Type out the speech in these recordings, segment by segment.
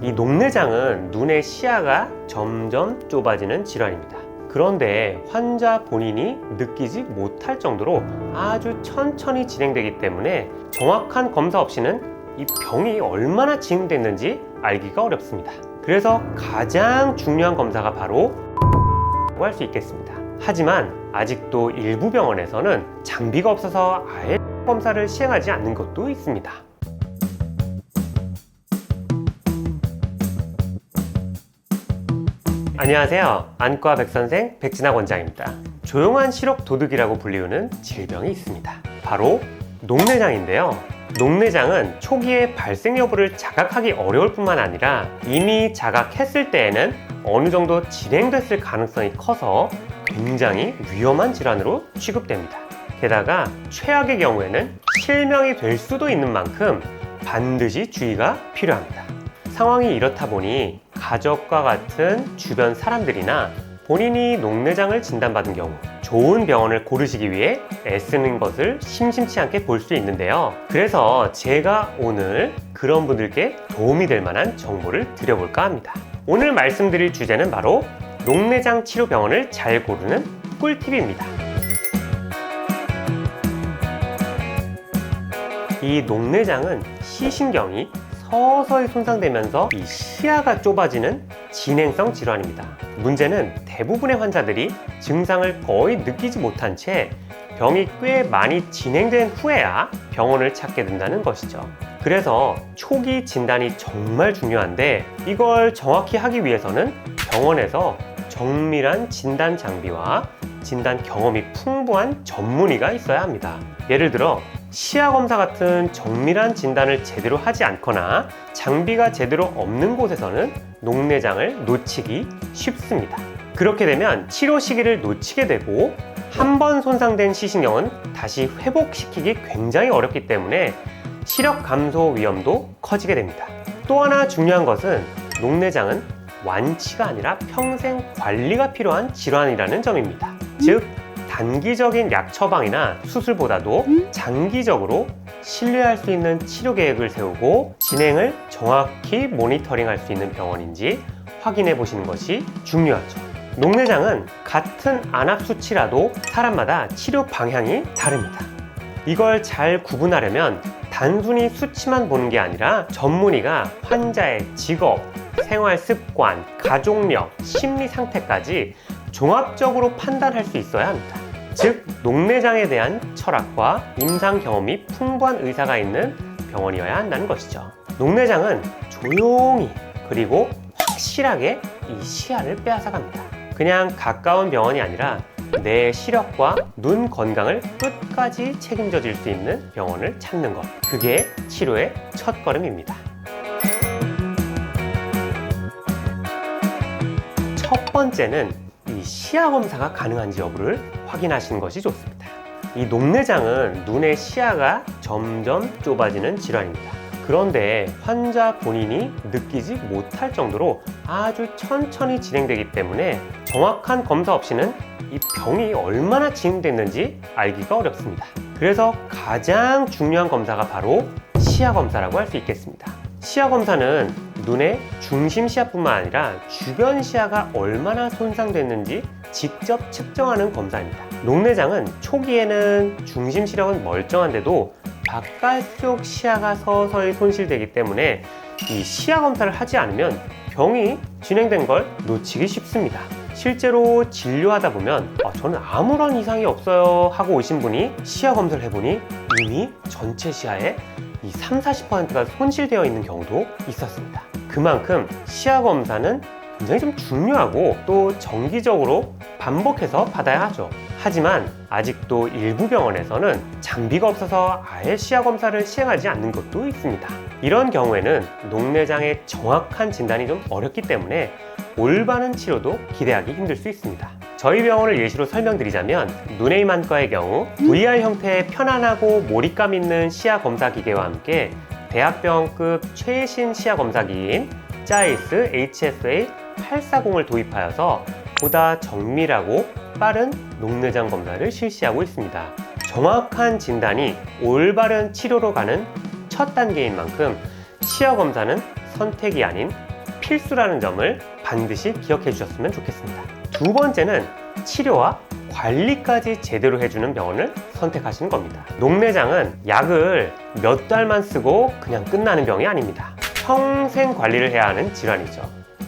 이 녹내장은 눈의 시야가 점점 좁아지는 질환입니다. 그런데 환자 본인이 느끼지 못할 정도로 아주 천천히 진행되기 때문에 정확한 검사 없이는 이 병이 얼마나 진행됐는지 알기가 어렵습니다. 그래서 가장 중요한 검사가 바로 할 수 있겠습니다. 하지만 아직도 일부 병원에서는 장비가 없어서 아예 검사를 시행하지 않는 것도 있습니다. 안녕하세요. 안과 백선생 백진학 원장입니다. 조용한 시력 도둑이라고 불리우는 질병이 있습니다. 바로 녹내장인데요. 녹내장은 초기에 발생 여부를 자각하기 어려울 뿐만 아니라 이미 자각했을 때에는 어느 정도 진행됐을 가능성이 커서 굉장히 위험한 질환으로 취급됩니다. 게다가 최악의 경우에는 실명이 될 수도 있는 만큼 반드시 주의가 필요합니다. 상황이 이렇다 보니 가족과 같은 주변 사람들이나 본인이 녹내장을 진단받은 경우 좋은 병원을 고르시기 위해 애쓰는 것을 심심치 않게 볼 수 있는데요. 그래서 제가 오늘 그런 분들께 도움이 될 만한 정보를 드려볼까 합니다. 오늘 말씀드릴 주제는 바로 녹내장 치료 병원을 잘 고르는 꿀팁입니다. 이 녹내장은 시신경이 서서히 손상되면서 이 시야가 좁아지는 진행성 질환입니다. 문제는 대부분의 환자들이 증상을 거의 느끼지 못한 채 병이 꽤 많이 진행된 후에야 병원을 찾게 된다는 것이죠. 그래서 초기 진단이 정말 중요한데 이걸 정확히 하기 위해서는 병원에서 정밀한 진단 장비와 진단 경험이 풍부한 전문의가 있어야 합니다. 예를 들어 시야 검사 같은 정밀한 진단을 제대로 하지 않거나 장비가 제대로 없는 곳에서는 녹내장을 놓치기 쉽습니다. 그렇게 되면 치료 시기를 놓치게 되고 한 번 손상된 시신경은 다시 회복시키기 굉장히 어렵기 때문에 시력 감소 위험도 커지게 됩니다. 또 하나 중요한 것은 녹내장은 완치가 아니라 평생 관리가 필요한 질환이라는 점입니다. 즉 단기적인 약 처방이나 수술보다도 장기적으로 신뢰할 수 있는 치료 계획을 세우고 진행을 정확히 모니터링할 수 있는 병원인지 확인해 보시는 것이 중요하죠. 녹내장은 같은 안압 수치라도 사람마다 치료 방향이 다릅니다. 이걸 잘 구분하려면 단순히 수치만 보는 게 아니라 전문의가 환자의 직업, 생활 습관, 가족력, 심리 상태까지 종합적으로 판단할 수 있어야 합니다. 즉, 녹내장에 대한 철학과 임상 경험이 풍부한 의사가 있는 병원이어야 한다는 것이죠. 녹내장은 조용히 그리고 확실하게 이 시야를 빼앗아갑니다. 그냥 가까운 병원이 아니라 내 시력과 눈 건강을 끝까지 책임져 줄 수 있는 병원을 찾는 것. 그게 치료의 첫걸음입니다. 첫 번째는 이 시야 검사가 가능한지 여부를 확인하시는 것이 좋습니다. 이 녹내장은 눈의 시야가 점점 좁아지는 질환입니다. 그런데 환자 본인이 느끼지 못할 정도로 아주 천천히 진행되기 때문에 정확한 검사 없이는 이 병이 얼마나 진행됐는지 알기가 어렵습니다. 그래서 가장 중요한 검사가 바로 시야 검사라고 할 수 있겠습니다. 시야 검사는 눈의 중심 시야뿐만 아니라 주변 시야가 얼마나 손상됐는지 직접 측정하는 검사입니다. 녹내장은 초기에는 중심 시력은 멀쩡한데도 바깥쪽 시야가 서서히 손실되기 때문에 이 시야 검사를 하지 않으면 병이 진행된 걸 놓치기 쉽습니다. 실제로 진료하다 보면 저는 아무런 이상이 없어요 하고 오신 분이 시야 검사를 해보니 이미 전체 시야의 이 30-40%가 손실되어 있는 경우도 있었습니다. 그만큼 시야 검사는 굉장히 좀 중요하고 또 정기적으로 반복해서 받아야 하죠. 하지만 아직도 일부 병원에서는 장비가 없어서 아예 시야 검사를 시행하지 않는 것도 있습니다. 이런 경우에는 녹내장의 정확한 진단이 좀 어렵기 때문에 올바른 치료도 기대하기 힘들 수 있습니다. 저희 병원을 예시로 설명드리자면 눈의 힘 안과의 경우 VR 형태의 편안하고 몰입감 있는 시야 검사 기계와 함께 대학병원급 최신 시야 검사기인 자이스 HSA 840을 도입하여서 보다 정밀하고 빠른 녹내장 검사를 실시하고 있습니다. 정확한 진단이 올바른 치료로 가는 첫 단계인 만큼 시야 검사는 선택이 아닌 필수라는 점을 반드시 기억해 주셨으면 좋겠습니다. 두 번째는 치료와 관리까지 제대로 해주는 병원을 선택하시는 겁니다. 녹내장은 약을 몇 달만 쓰고 그냥 끝나는 병이 아닙니다. 평생 관리를 해야 하는 질환이죠.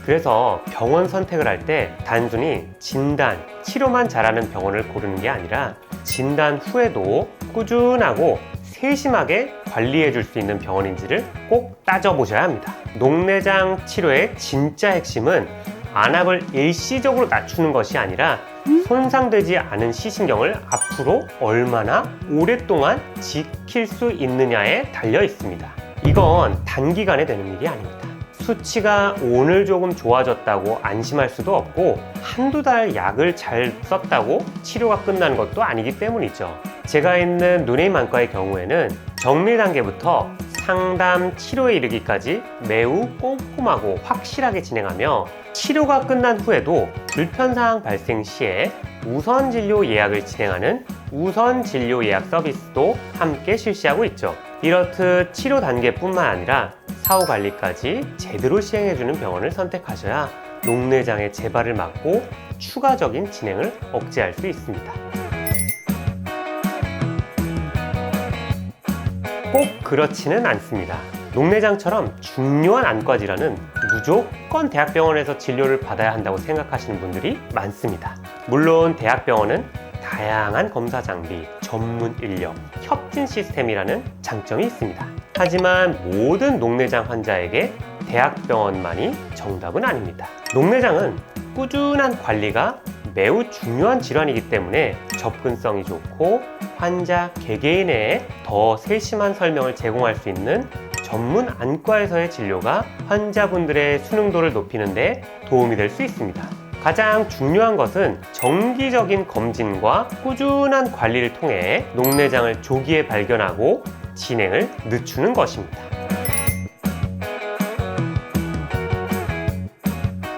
그래서 병원 선택을 할 때 단순히 진단, 치료만 잘하는 병원을 고르는 게 아니라 진단 후에도 꾸준하고 세심하게 관리해 줄 수 있는 병원인지를 꼭 따져보셔야 합니다. 녹내장 치료의 진짜 핵심은 안압을 일시적으로 낮추는 것이 아니라 손상되지 않은 시신경을 앞으로 얼마나 오랫동안 지킬 수 있느냐에 달려 있습니다. 이건 단기간에 되는 일이 아닙니다. 수치가 오늘 조금 좋아졌다고 안심할 수도 없고 한두 달 약을 잘 썼다고 치료가 끝나는 것도 아니기 때문이죠. 제가 있는 눈의 안과의 경우에는 정밀 단계부터 상담, 치료에 이르기까지 매우 꼼꼼하고 확실하게 진행하며 치료가 끝난 후에도 불편사항 발생 시에 우선 진료 예약을 진행하는 우선 진료 예약 서비스도 함께 실시하고 있죠. 이렇듯 치료 단계뿐만 아니라 사후 관리까지 제대로 시행해주는 병원을 선택하셔야 녹내장의 재발을 막고 추가적인 진행을 억제할 수 있습니다. 꼭 그렇지는 않습니다. 녹내장처럼 중요한 안과 질환은 무조건 대학병원에서 진료를 받아야 한다고 생각하시는 분들이 많습니다. 물론 대학병원은 다양한 검사 장비, 전문 인력, 협진 시스템이라는 장점이 있습니다. 하지만 모든 녹내장 환자에게 대학병원만이 정답은 아닙니다. 녹내장은 꾸준한 관리가 매우 중요한 질환이기 때문에 접근성이 좋고 환자 개개인에 더 세심한 설명을 제공할 수 있는 전문 안과에서의 진료가 환자분들의 수능도를 높이는 데 도움이 될 수 있습니다. 가장 중요한 것은 정기적인 검진과 꾸준한 관리를 통해 녹내장을 조기에 발견하고 진행을 늦추는 것입니다.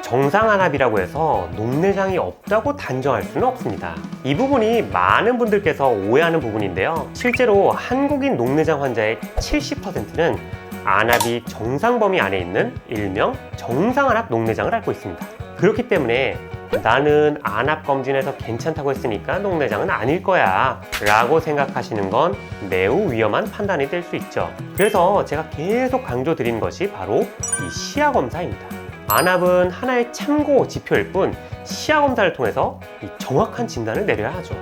정상 안압이라고 해서 녹내장이 없다고 단정할 수는 없습니다. 이 부분이 많은 분들께서 오해하는 부분인데요. 실제로 한국인 녹내장 환자의 70%는 안압이 정상 범위 안에 있는 일명 정상 안압 녹내장을 앓고 있습니다. 그렇기 때문에 나는 안압 검진에서 괜찮다고 했으니까 녹내장은 아닐 거야 라고 생각하시는 건 매우 위험한 판단이 될 수 있죠. 그래서 제가 계속 강조드린 것이 바로 이 시야 검사입니다. 안압은 하나의 참고 지표일 뿐 시야 검사를 통해서 이 정확한 진단을 내려야 하죠.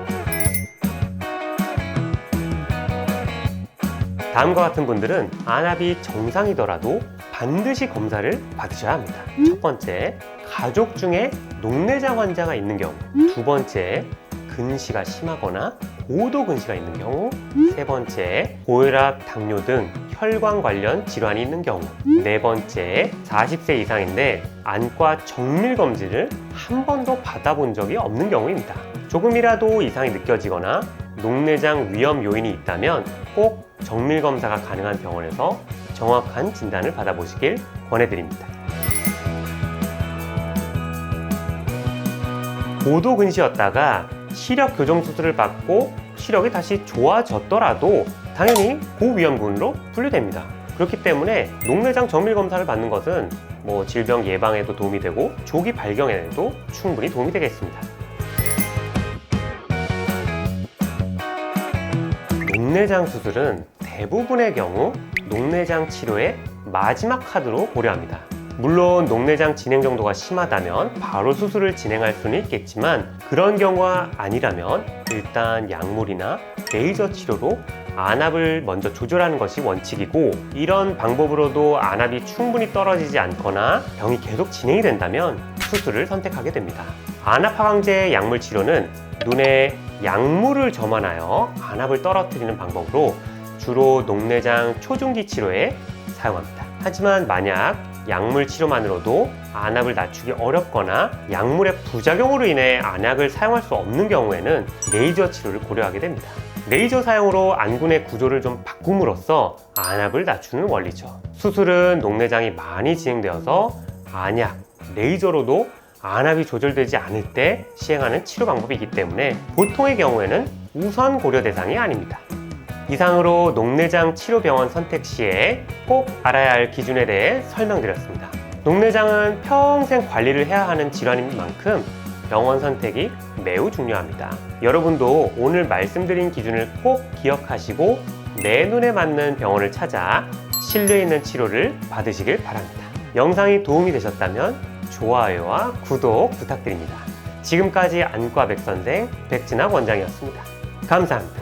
다음과 같은 분들은 안압이 정상이더라도 반드시 검사를 받으셔야 합니다. 첫 번째, 가족 중에 녹내장 환자가 있는 경우. 두 번째, 근시가 심하거나 고도 근시가 있는 경우. 세 번째, 고혈압, 당뇨 등 혈관 관련 질환이 있는 경우. 네 번째, 40세 이상인데 안과 정밀 검진을 한 번도 받아본 적이 없는 경우입니다. 조금이라도 이상이 느껴지거나 녹내장 위험 요인이 있다면 꼭 정밀 검사가 가능한 병원에서 정확한 진단을 받아보시길 권해드립니다. 고도 근시였다가 시력 교정 수술을 받고 시력이 다시 좋아졌더라도 당연히 고위험군으로 분류됩니다. 그렇기 때문에 녹내장 정밀 검사를 받는 것은 질병 예방에도 도움이 되고 조기 발견에도 충분히 도움이 되겠습니다. 녹내장 수술은 대부분의 경우 녹내장 치료의 마지막 카드로 고려합니다. 물론 녹내장 진행 정도가 심하다면 바로 수술을 진행할 수는 있겠지만 그런 경우가 아니라면 일단 약물이나 레이저 치료로 안압을 먼저 조절하는 것이 원칙이고, 이런 방법으로도 안압이 충분히 떨어지지 않거나 병이 계속 진행이 된다면 수술을 선택하게 됩니다. 안압 하강제 약물 치료는 눈에 약물을 점원하여 안압을 떨어뜨리는 방법으로 주로 녹내장 초중기 치료에 사용합니다. 하지만 만약 약물 치료만으로도 안압을 낮추기 어렵거나 약물의 부작용으로 인해 안약을 사용할 수 없는 경우에는 레이저 치료를 고려하게 됩니다. 레이저 사용으로 안군의 구조를 좀 바꿈으로써 안압을 낮추는 원리죠. 수술은 녹내장이 많이 진행되어서 안약, 레이저로도 안압이 조절되지 않을 때 시행하는 치료 방법이기 때문에 보통의 경우에는 우선 고려 대상이 아닙니다. 이상으로 녹내장 치료병원 선택 시에 꼭 알아야 할 기준에 대해 설명드렸습니다. 녹내장은 평생 관리를 해야 하는 질환인 만큼 병원 선택이 매우 중요합니다. 여러분도 오늘 말씀드린 기준을 꼭 기억하시고 내 눈에 맞는 병원을 찾아 신뢰 있는 치료를 받으시길 바랍니다. 영상이 도움이 되셨다면 좋아요와 구독 부탁드립니다. 지금까지 안과 백선생 백진학 원장이었습니다. 감사합니다.